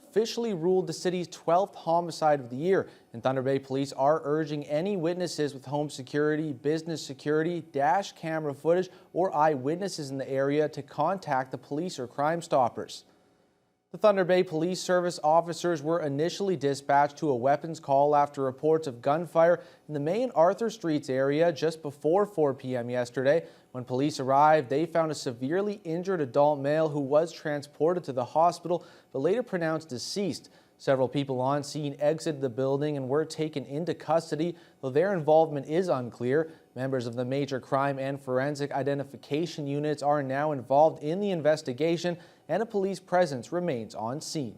Officially ruled the city's 12th homicide of the year, and Thunder Bay police are urging any witnesses with home security, business security, dash camera footage, or eyewitnesses in the area to contact the police or Crime Stoppers. The Thunder Bay Police Service officers were initially dispatched to a weapons call after reports of gunfire in the main Arthur Streets area just before 4 p.m. yesterday. When police arrived, they found a severely injured adult male who was transported to the hospital but later pronounced deceased. Several people on scene exited the building and were taken into custody, though their involvement is unclear. Members of the Major Crime and Forensic Identification units are now involved in the investigation, and a police presence remains on scene.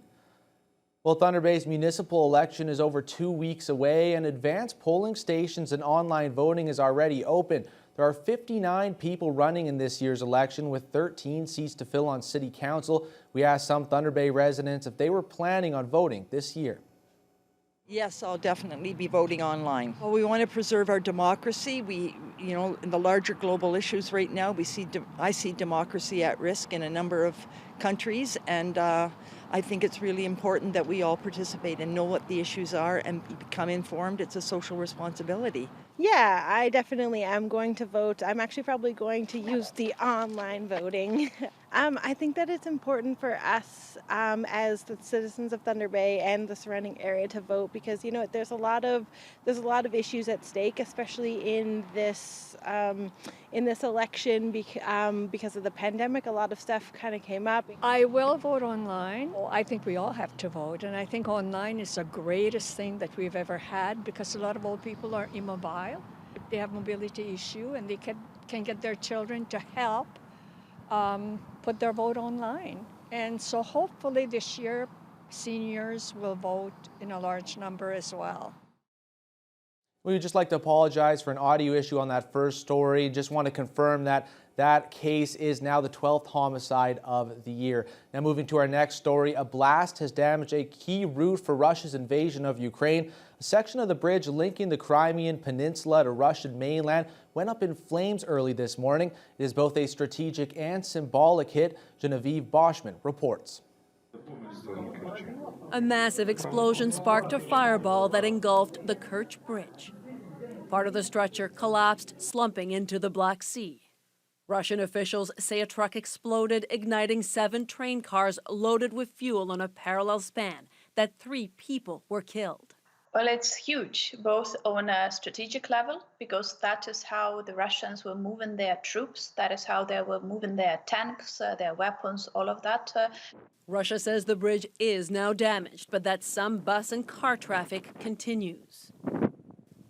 Well, Thunder Bay's municipal election is over 2 weeks away, and advanced polling stations and online voting is already open. There are 59 people running in this year's election, with 13 seats to fill on City Council. We asked some Thunder Bay residents if they were planning on voting this year. Yes, I'll definitely be voting online. Well, we want to preserve our democracy. In the larger global issues right now, I see democracy at risk in a number of countries, and I think it's really important that we all participate and know what the issues are and become informed. It's a social responsibility. Yeah, I definitely am going to vote. I'm actually probably going to use the online voting. I think that it's important for us as the citizens of Thunder Bay and the surrounding area to vote, because there's a lot of issues at stake, especially in this election because of the pandemic. A lot of stuff kind of came up. I will vote online. I think we all have to vote, and I think online is the greatest thing that we've ever had, because a lot of old people are immobile. They have mobility issue, and they can get their children to help put their vote online. And so hopefully this year seniors will vote in a large number as well. We would just like to apologize for an audio issue on that first story. Just want to confirm that that case is now the 12th homicide of the year. Now moving to our next story, a blast has damaged a key route for Russia's invasion of Ukraine. A section of the bridge linking the Crimean Peninsula to Russian mainland went up in flames early this morning. It is both a strategic and symbolic hit. Genevieve Boschman reports. A massive explosion sparked a fireball that engulfed the Kerch Bridge. Part of the structure collapsed, slumping into the Black Sea. Russian officials say a truck exploded, igniting 7 train cars loaded with fuel on a parallel span, that 3 people were killed. Well, it's huge, both on a strategic level, because that is how the Russians were moving their troops, that is how they were moving their tanks, their weapons, all of that. Russia says the bridge is now damaged, but that some bus and car traffic continues.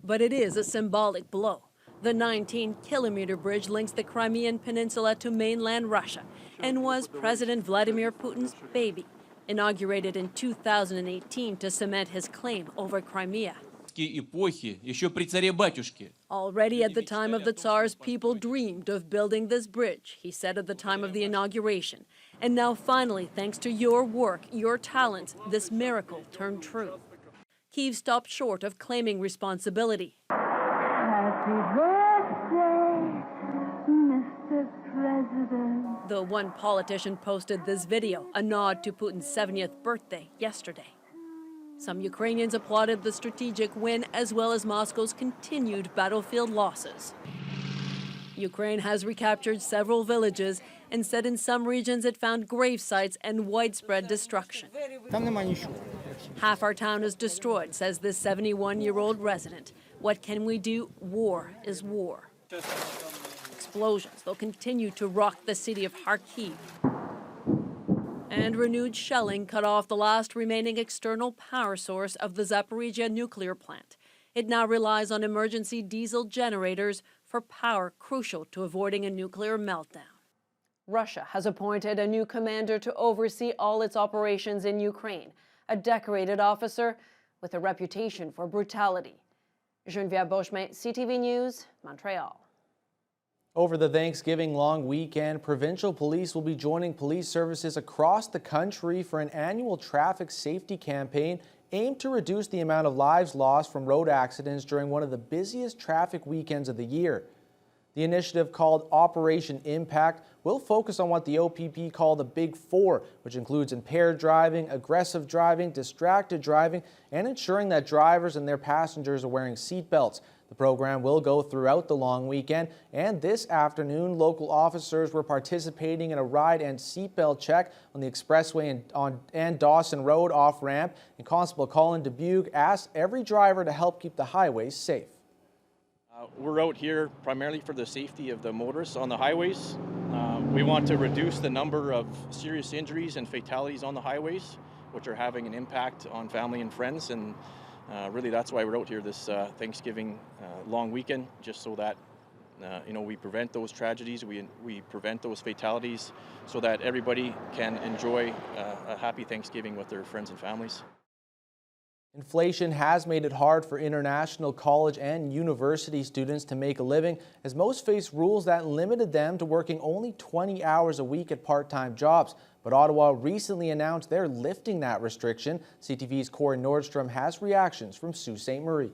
But it is a symbolic blow. The 19-kilometer bridge links the Crimean Peninsula to mainland Russia and was President Vladimir Putin's baby, inaugurated in 2018 to cement his claim over Crimea. Already at the time of the Tsar's, people dreamed of building this bridge, he said at the time of the inauguration. And now finally, thanks to your work, your talents, this miracle turned true. Kyiv stopped short of claiming responsibility. Happy birthday, Mr. President. Though one politician posted this video, a nod to Putin's 70th birthday yesterday. Some Ukrainians applauded the strategic win, as well as Moscow's continued battlefield losses. Ukraine has recaptured several villages and said in some regions it found grave sites and widespread destruction. Half our town is destroyed, says this 71-year-old resident. What can we do? War is war. Explosions, they'll continue to rock the city of Kharkiv. And renewed shelling cut off the last remaining external power source of the Zaporizhia nuclear plant. It now relies on emergency diesel generators for power crucial to avoiding a nuclear meltdown. Russia has appointed a new commander to oversee all its operations in Ukraine, a decorated officer with a reputation for brutality. Genevieve Boschman, CTV News, Montreal. Over the Thanksgiving long weekend, provincial police will be joining police services across the country for an annual traffic safety campaign aimed to reduce the amount of lives lost from road accidents during one of the busiest traffic weekends of the year. The initiative, called Operation Impact, will focus on what the OPP call the Big Four, which includes impaired driving, aggressive driving, distracted driving, and ensuring that drivers and their passengers are wearing seatbelts. The program will go throughout the long weekend, and this afternoon, local officers were participating in a ride and seatbelt check on the expressway and Dawson Road off-ramp, and Constable Colin Dubuque asked every driver to help keep the highways safe. We're out here primarily for the safety of the motorists on the highways. We want to reduce the number of serious injuries and fatalities on the highways, which are having an impact on family and friends. And really, that's why we're out here this Thanksgiving long weekend, just so that we prevent those tragedies, we prevent those fatalities, so that everybody can enjoy a happy Thanksgiving with their friends and families. Inflation has made it hard for international college and university students to make a living, as most face rules that limited them to working only 20 hours a week at part-time jobs. But Ottawa recently announced they're lifting that restriction. CTV's Corey Nordstrom has reactions from Sault Ste. Marie.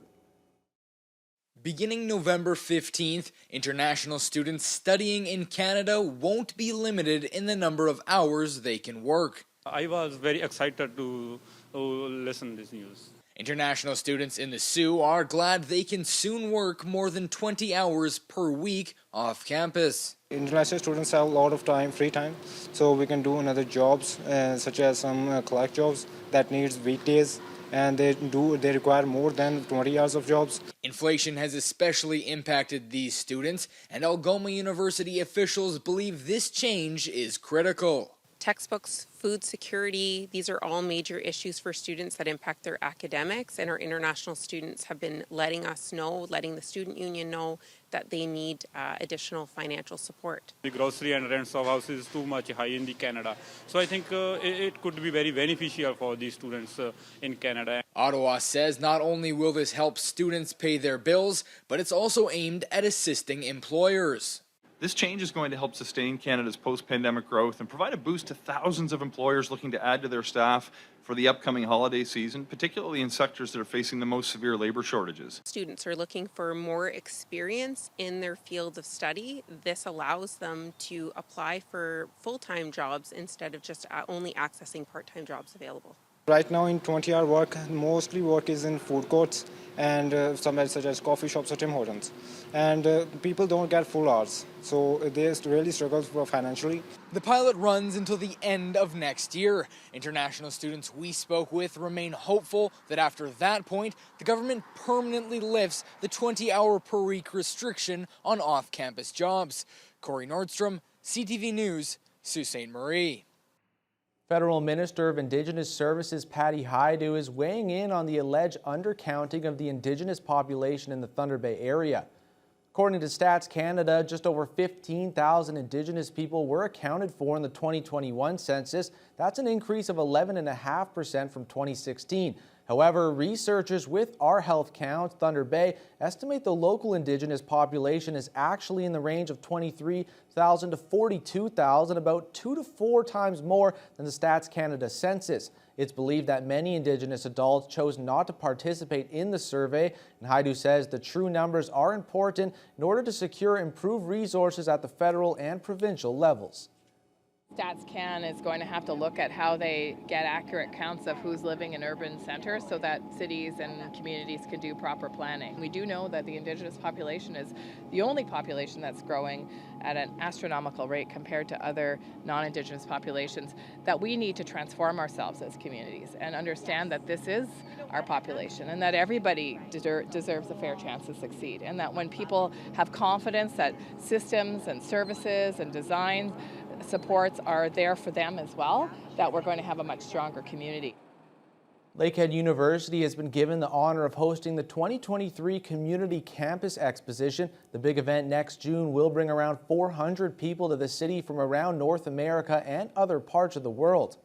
Beginning November 15th, international students studying in Canada won't be limited in the number of hours they can work. I was very excited to listen to this news. International students in the Soo are glad they can soon work more than 20 hours per week off campus. International students have a lot of time, free time, so we can do another jobs, such as some collect jobs that needs weekdays, and they require more than 20 hours of jobs. Inflation has especially impacted these students, and Algoma University officials believe this change is critical. Textbooks, food security, these are all major issues for students that impact their academics, and our international students have been letting the student union know that they need additional financial support. The grocery and rents of houses is too much high in Canada, so I think it could be very beneficial for these students in Canada. Ottawa says not only will this help students pay their bills, but it's also aimed at assisting employers. This change is going to help sustain Canada's post-pandemic growth and provide a boost to thousands of employers looking to add to their staff for the upcoming holiday season, particularly in sectors that are facing the most severe labor shortages. Students are looking for more experience in their field of study. This allows them to apply for full-time jobs instead of just only accessing part-time jobs available. Right now in 20-hour work, mostly work is in food courts and somewhere such as coffee shops or Tim Hortons. And people don't get full hours, so they really struggle financially. The pilot runs until the end of next year. International students we spoke with remain hopeful that after that point, the government permanently lifts the 20-hour per week restriction on off-campus jobs. Corey Nordstrom, CTV News, Sault Ste. Marie. Federal Minister of Indigenous Services Patty Hajdu is weighing in on the alleged undercounting of the Indigenous population in the Thunder Bay area. According to Stats Canada, just over 15,000 Indigenous people were accounted for in the 2021 census. That's an increase of 11.5% from 2016. However, researchers with Our Health Count Thunder Bay estimate the local Indigenous population is actually in the range of 23,000 to 42,000, about 2 to 4 times more than the Stats Canada census. It's believed that many Indigenous adults chose not to participate in the survey, and Hajdu says the true numbers are important in order to secure improved resources at the federal and provincial levels. Stats Can is going to have to look at how they get accurate counts of who's living in urban centres so that cities and communities can do proper planning. We do know that the Indigenous population is the only population that's growing at an astronomical rate compared to other non-Indigenous populations, that we need to transform ourselves as communities and understand that this is our population and that everybody deserves a fair chance to succeed, and that when people have confidence that systems and services and design supports are there for them as well, that we're going to have a much stronger community. Lakehead University has been given the honor of hosting the 2023 Community Campus Exposition. The big event next June will bring around 400 people to the city from around North America and other parts of the world.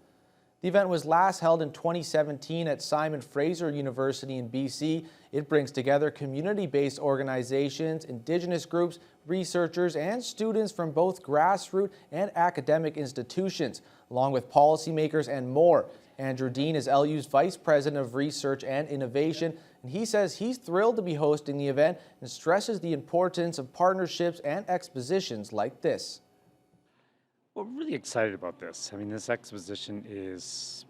The event was last held in 2017 at Simon Fraser University in BC. It brings together community-based organizations, Indigenous groups, researchers, and students from both grassroots and academic institutions, along with policymakers and more. Andrew Dean is LU's Vice President of Research and Innovation, and he says he's thrilled to be hosting the event and stresses the importance of partnerships and expositions like this. We're really excited about this. I mean, this exposition is,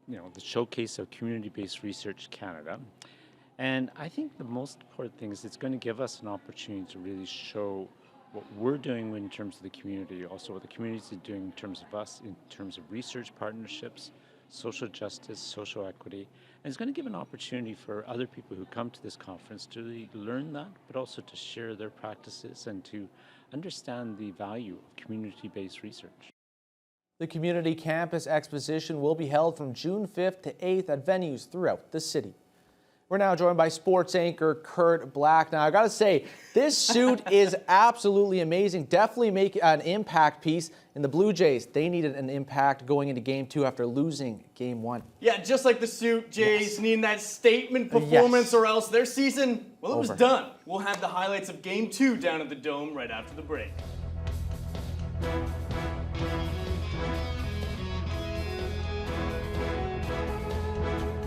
the showcase of community-based research Canada. And I think the most important thing is it's going to give us an opportunity to really show what we're doing in terms of the community, also what the community is doing in terms of us, in terms of research partnerships, social justice, social equity. And it's going to give an opportunity for other people who come to this conference to really learn that, but also to share their practices and to understand the value of community-based research. The Community Campus Exposition will be held from June 5th to 8th at venues throughout the city. We're now joined by sports anchor Kurt Black. Now, I got to say, this suit is absolutely amazing. Definitely make an impact piece. In the Blue Jays, they needed an impact going into Game 2 after losing Game 1. Yeah, just like the suit, Jays needing that statement performance or else their season, well, it was done. We'll have the highlights of Game 2 down at the Dome right after the break.